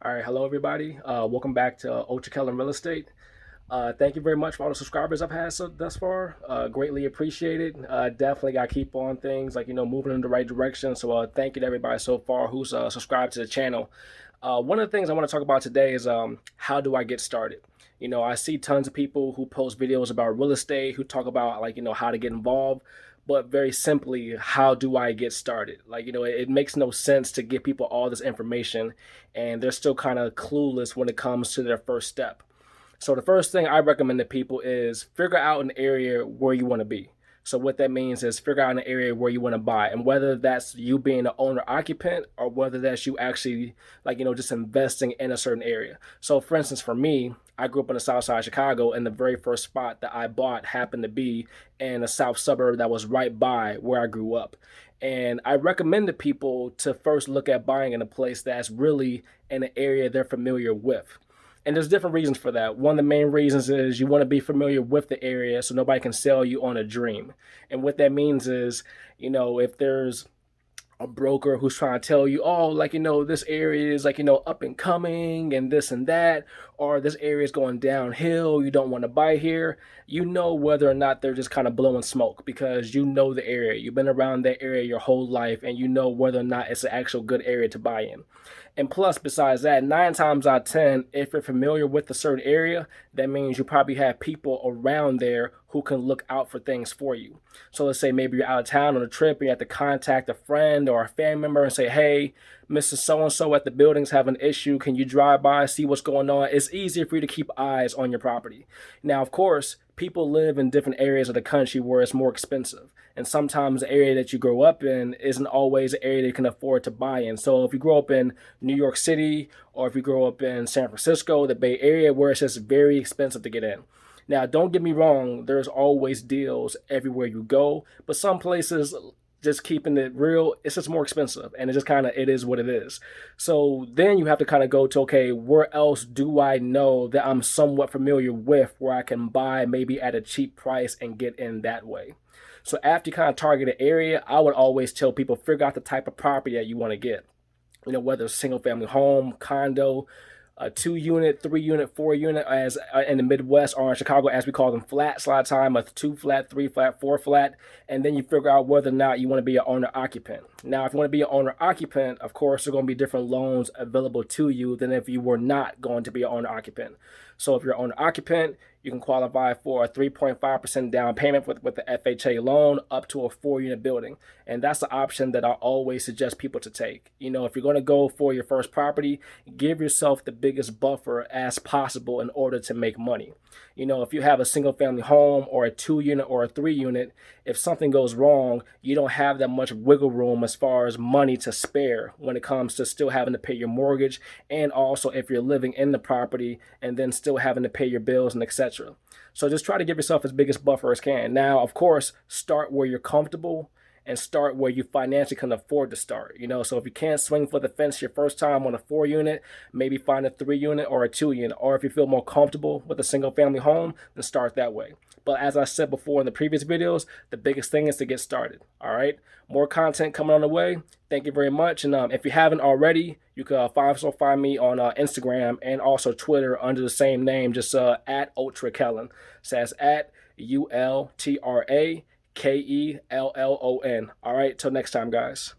All right, hello everybody. Welcome back to Ultra Kellen Real Estate. Thank you very much for all the subscribers I've had thus far. Greatly appreciated. Definitely got to keep on things moving in the right direction. So thank you to everybody so far who's subscribed to the channel. One of the things I want to talk about today is how do I get started? I see tons of people who post videos about real estate, who talk about how to get involved, but very simply, how do I get started? It makes no sense to give people all this information and they're still kind of clueless when it comes to their first step. So the first thing I recommend to people is figure out an area where you want to be. So what that means is figure out an area where you want to buy, and whether that's you being an owner occupant or whether that's you actually just investing in a certain area. So for instance, for me, I grew up in the South Side of Chicago, and the very first spot that I bought happened to be in a south suburb that was right by where I grew up. And I recommend to people to first look at buying in a place that's really in an area they're familiar with. And there's different reasons for that. One of the main reasons is you want to be familiar with the area so nobody can sell you on a dream. And what that means is, if there's a broker who's trying to tell you, oh, this area is up and coming and this and that, or this area is going downhill, you don't want to buy here, whether or not they're just kind of blowing smoke because you know the area. You've been around that area your whole life and you know whether or not it's an actual good area to buy in. And plus, besides that, 9 times out of 10, if you're familiar with a certain area, that means you probably have people around there who can look out for things for you. So let's say maybe you're out of town on a trip and you have to contact a friend or a family member and say, hey, Mr. So-and-so at the building's having an issue. Can you drive by, see what's going on? It's easier for you to keep eyes on your property. Now, of course, people live in different areas of the country where it's more expensive. And sometimes the area that you grow up in isn't always the area that you can afford to buy in. So if you grow up in New York City or if you grow up in San Francisco, the Bay Area, where it's just very expensive to get in. Now, don't get me wrong, there's always deals everywhere you go, but some places, just keeping it real, it's just more expensive, and it is what it is. So then you have to kind of go to, okay, where else do I know that I'm somewhat familiar with where I can buy maybe at a cheap price and get in that way? So after you kind of target an area, I would always tell people figure out the type of property that you want to get. Whether it's single family home, condo, a 2 unit, 3 unit, 4 unit, as in the Midwest or in Chicago, as we call them, flats a lot of time, a 2 flat, 3 flat, 4 flat, and then you figure out whether or not you want to be an owner occupant. Now, if you want to be an owner occupant, of course, there are going to be different loans available to you than if you were not going to be an owner occupant. So if you're an owner occupant, you can qualify for a 3.5% down payment with the FHA loan up to a 4 unit building. And that's the option that I always suggest people to take. If you're going to go for your first property, give yourself the biggest buffer as possible in order to make money. If you have a single family home or a 2 unit or a 3 unit, if something goes wrong, you don't have that much wiggle room as far as money to spare when it comes to still having to pay your mortgage, and also if you're living in the property and then still having to pay your bills and etc. So just try to give yourself as big a buffer as can. Now, of course, start where you're comfortable and start where you financially can afford to start. So if you can't swing for the fence your first time on a 4 unit, maybe find a 3 unit or a 2 unit. Or if you feel more comfortable with a single family home, then start that way. But as I said before in the previous videos, the biggest thing is to get started. All right. More content coming on the way. Thank you very much. And if you haven't already, you can find me on Instagram and also Twitter under the same name, just at Ultra Kellen. So that's at ULTRA KELLON. All right, till next time, guys.